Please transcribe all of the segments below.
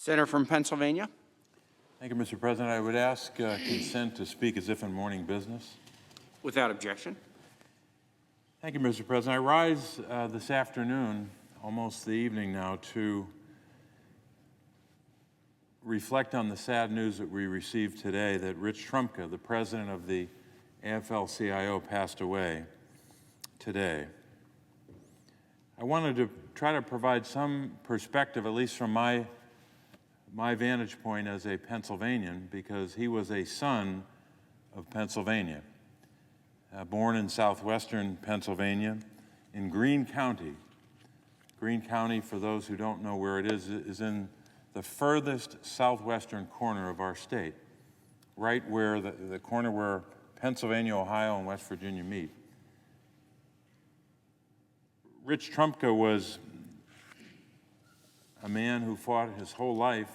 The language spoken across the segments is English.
Senator from Pennsylvania. Thank you, Mr. President. I would ask consent to speak as if in morning business. Without objection. Thank you, Mr. President. I rise this afternoon, almost the evening now, to reflect on the sad news that we received today that Rich Trumka, the president of the AFL-CIO, passed away today. I wanted to try to provide some perspective, at least from my vantage point as a Pennsylvanian, because he was a son of Pennsylvania, born in southwestern Pennsylvania in Greene County. Greene County, for those who don't know where it is in the furthest southwestern corner of our state, right where the corner where Pennsylvania, Ohio, and West Virginia meet. Rich Trumka was a man who fought his whole life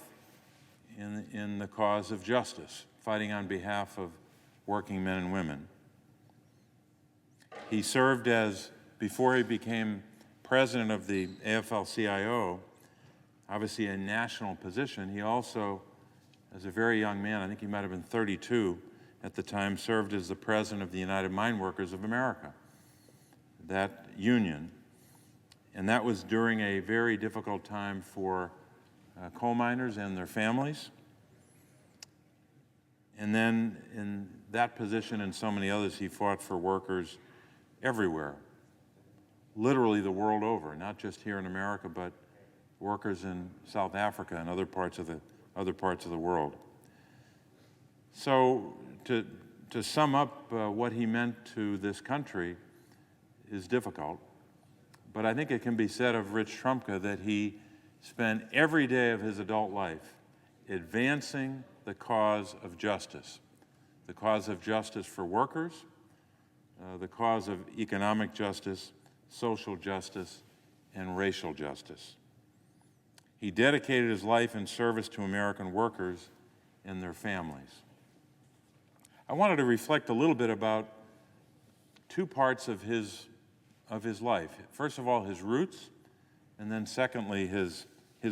in the cause of justice, fighting on behalf of working men and women. He served as, before he became president of the AFL-CIO, obviously a national position. He also, as a very young man, I think he might have been 32 at the time, served as the president of the United Mine Workers of America, that union. And that was during a very difficult time for coal miners and their families. And then in that position and so many others, he fought for workers everywhere, literally the world over, not just here in America, but workers in South Africa and other parts of the world. So to sum up what he meant to this country is difficult, but I think it can be said of Rich Trumka that he spent every day of his adult life advancing the cause of justice for workers, the cause of economic justice, social justice, and racial justice. He dedicated his life in service to American workers and their families. I wanted to reflect a little bit about two parts of his life. First of all, his roots, and then secondly, his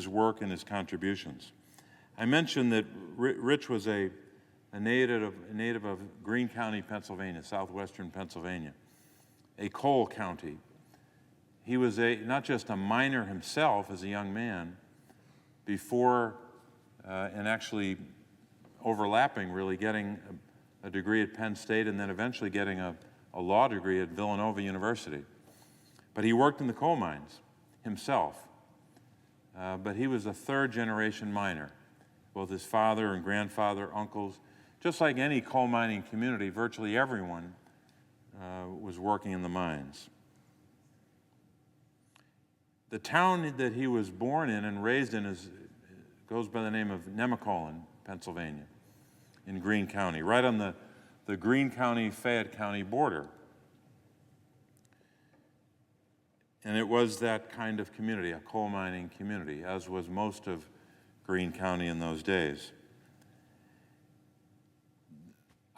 work and his contributions. I mentioned that Rich was a native of Greene County, Pennsylvania, southwestern Pennsylvania, a coal county. He was not just a miner himself as a young man, before and actually overlapping, really, getting a degree at Penn State and then eventually getting a law degree at Villanova University. But he worked in the coal mines himself. But he was a third-generation miner. Both his father and grandfather, uncles, just like any coal mining community, virtually everyone was working in the mines. The town that he was born in and raised in goes by the name of Nemacolin, Pennsylvania, in Greene County, right on the Greene County-Fayette County border. And it was that kind of community, a coal mining community, as was most of Greene County in those days.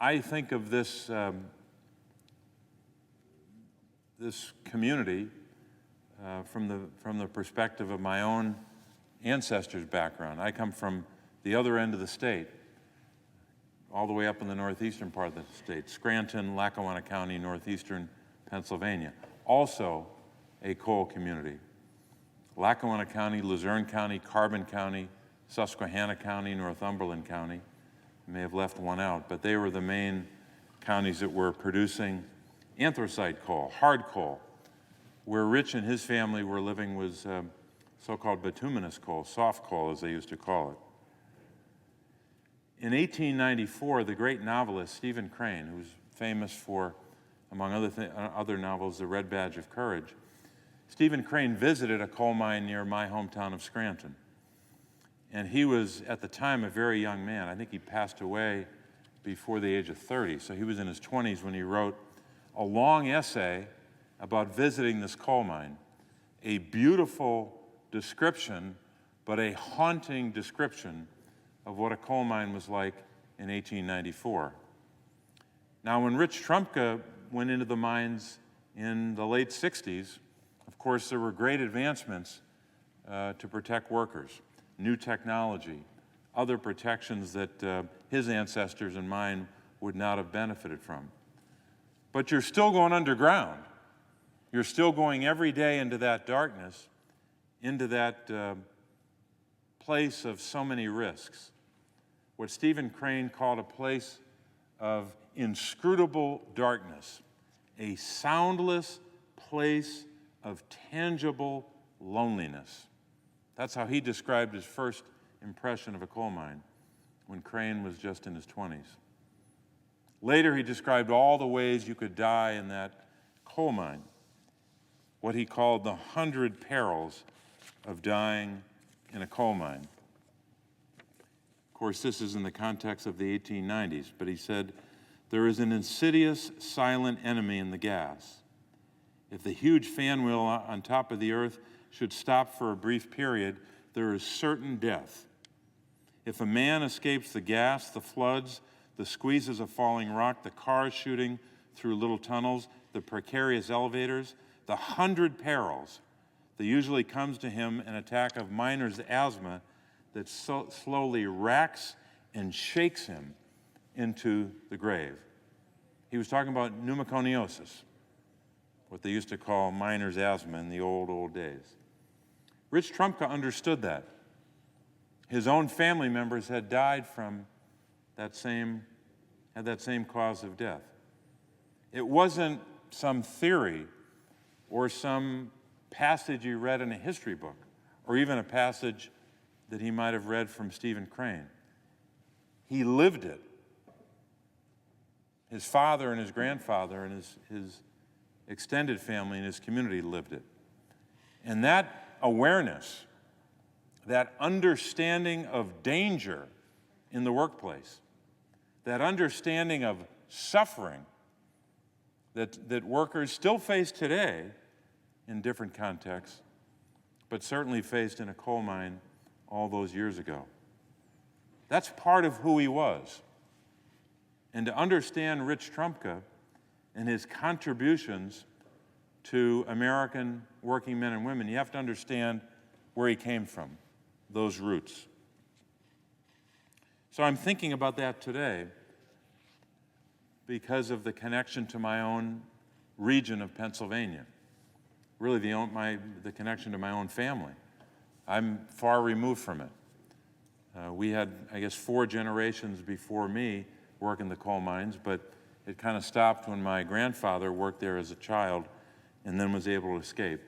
I think of this community from the perspective of my own ancestors' background. I come from the other end of the state, all the way up in the northeastern part of the state, Scranton, Lackawanna County, northeastern Pennsylvania. Also a coal community. Lackawanna County, Luzerne County, Carbon County, Susquehanna County, Northumberland County. I may have left one out, but they were the main counties that were producing anthracite coal, hard coal. Where Rich and his family were living was so-called bituminous coal, soft coal as they used to call it. In 1894, the great novelist Stephen Crane, who's famous for, among other novels, The Red Badge of Courage, Stephen Crane visited a coal mine near my hometown of Scranton. And he was, at the time, a very young man. I think he passed away before the age of 30. So he was in his 20s when he wrote a long essay about visiting this coal mine. A beautiful description, but a haunting description of what a coal mine was like in 1894. Now, when Rich Trumka went into the mines in the late 60s, of course, there were great advancements to protect workers. new technology, other protections that his ancestors and mine would not have benefited from. But you're still going underground. You're still going every day into that darkness, into that place of so many risks. What Stephen Crane called a place of inscrutable darkness, a soundless place of tangible loneliness. That's how he described his first impression of a coal mine when Crane was just in his 20s. Later, he described all the ways you could die in that coal mine, what he called the 100 perils of dying in a coal mine. Of course, this is in the context of the 1890s, but he said, "There is an insidious, silent enemy in the gas. If the huge fan wheel on top of the earth should stop for a brief period, there is certain death. If a man escapes the gas, the floods, the squeezes of falling rock, the cars shooting through little tunnels, the precarious elevators, the 100 perils, there usually comes to him an attack of miner's asthma that slowly racks and shakes him into the grave." He was talking about pneumoconiosis, what they used to call miner's asthma in the old days. Rich Trumka understood that. His own family members had died from that same cause of death. It wasn't some theory or some passage he read in a history book, or even a passage that he might have read from Stephen Crane. He lived it. His father and his grandfather and his extended family and his community lived it. And that awareness, that understanding of danger in the workplace, that understanding of suffering that workers still face today in different contexts, but certainly faced in a coal mine all those years ago. That's part of who he was. And to understand Rich Trumka and his contributions to American working men and women, you have to understand where he came from, those roots. So I'm thinking about that today because of the connection to my own region of Pennsylvania, really the connection to my own family. I'm far removed from it. We had, I guess, 4 generations before me work in the coal mines, but it kind of stopped when my grandfather worked there as a child and then was able to escape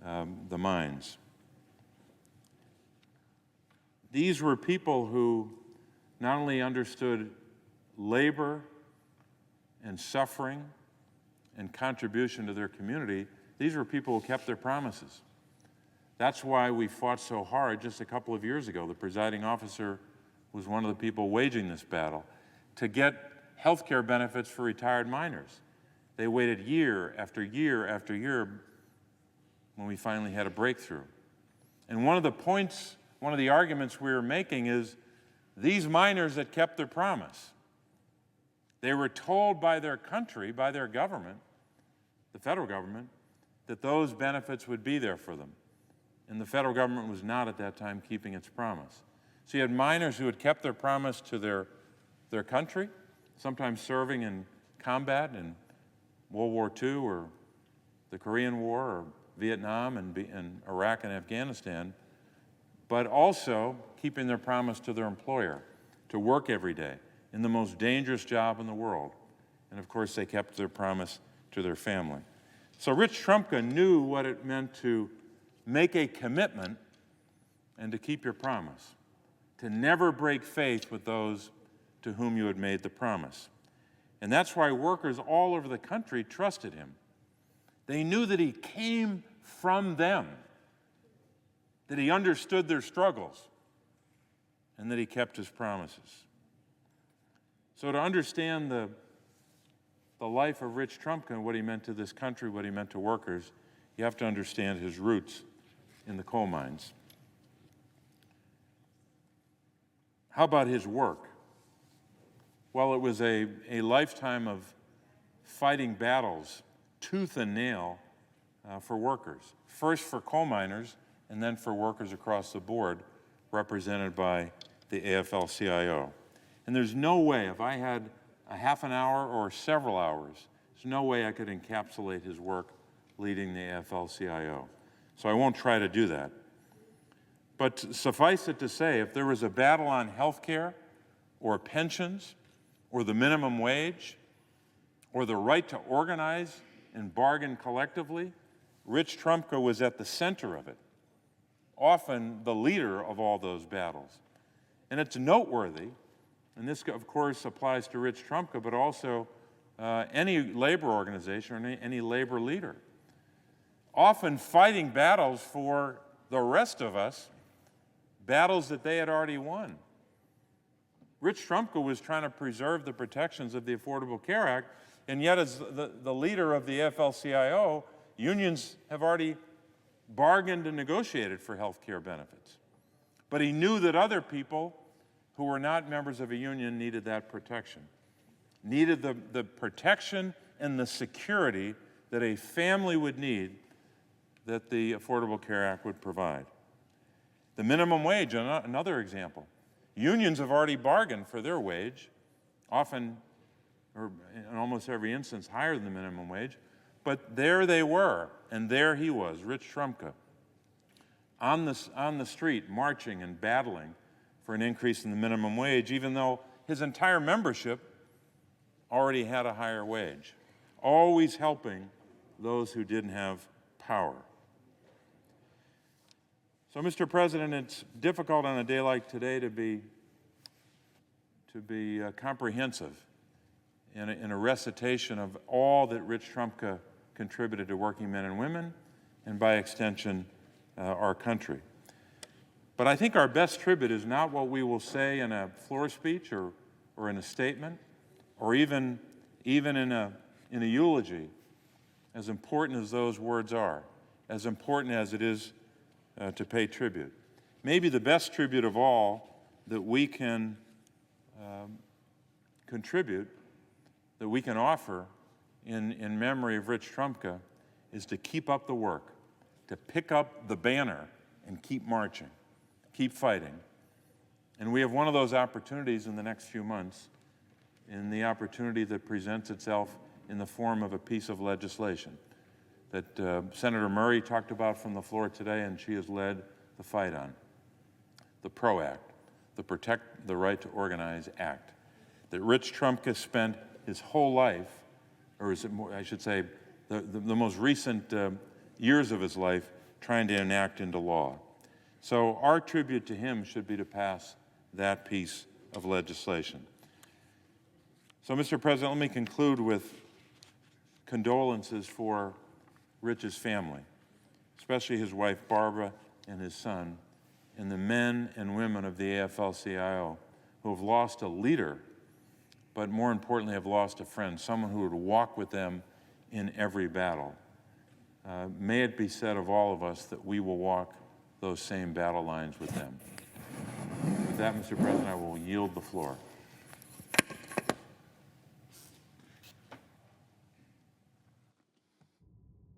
the mines. These were people who not only understood labor and suffering and contribution to their community, these were people who kept their promises. That's why we fought so hard just a couple of years ago. The presiding officer was one of the people waging this battle to get health care benefits for retired miners. They waited year after year after year when we finally had a breakthrough. And one of the arguments we were making is these miners that kept their promise, they were told by their country, by their government, the federal government, that those benefits would be there for them. And the federal government was not at that time keeping its promise. So you had miners who had kept their promise to their country, sometimes serving in combat in World War II or the Korean War or Vietnam and Iraq and Afghanistan, but also keeping their promise to their employer to work every day in the most dangerous job in the world. And of course, they kept their promise to their family. So Rich Trumka knew what it meant to make a commitment and to keep your promise, to never break faith with those to whom you had made the promise. And that's why workers all over the country trusted him. They knew that he came from them, that he understood their struggles, and that he kept his promises. So to understand the life of Rich Trumka and what he meant to this country, what he meant to workers, you have to understand his roots in the coal mines. How about his work? Well, it was a lifetime of fighting battles, tooth and nail, for workers. First for coal miners, and then for workers across the board represented by the AFL-CIO. And there's no way, if I had a half an hour or several hours, there's no way I could encapsulate his work leading the AFL-CIO. So I won't try to do that. But suffice it to say, if there was a battle on health care or pensions or the minimum wage or the right to organize and bargain collectively, Rich Trumka was at the center of it, often the leader of all those battles. And it's noteworthy, and this of course applies to Rich Trumka, but also any labor organization or any labor leader, often fighting battles for the rest of us, battles that they had already won. Rich Trumka was trying to preserve the protections of the Affordable Care Act, and yet as the leader of the AFL-CIO, unions have already bargained and negotiated for health care benefits. But he knew that other people who were not members of a union needed that protection, needed the protection and the security that a family would need that the Affordable Care Act would provide. The minimum wage, another example. Unions have already bargained for their wage, often, or in almost every instance, higher than the minimum wage, but there they were, and there he was, Rich Trumka, on the street, marching and battling for an increase in the minimum wage, even though his entire membership already had a higher wage, always helping those who didn't have power. So, Mr. President, it's difficult on a day like today to be comprehensive in a recitation of all that Rich Trumka contributed to working men and women, and by extension, our country. But I think our best tribute is not what we will say in a floor speech or in a statement, or even in a eulogy, as important as those words are, as important as it is to pay tribute. Maybe the best tribute of all that we can contribute, that we can offer in memory of Rich Trumka, is to keep up the work, to pick up the banner and keep marching, keep fighting. And we have one of those opportunities in the next few months, in the opportunity that presents itself in the form of a piece of legislation that Senator Murray talked about from the floor today, and she has led the fight on. The PRO Act, the Protect the Right to Organize Act, that Rich Trumka spent his whole life, or is it more, I should say, the most recent years of his life trying to enact into law. So our tribute to him should be to pass that piece of legislation. So, Mr. President, let me conclude with condolences for Rich's family, especially his wife Barbara and his son, and the men and women of the AFL-CIO who have lost a leader, but more importantly have lost a friend, someone who would walk with them in every battle. May it be said of all of us that we will walk those same battle lines with them. With that, Mr. President, I will yield the floor.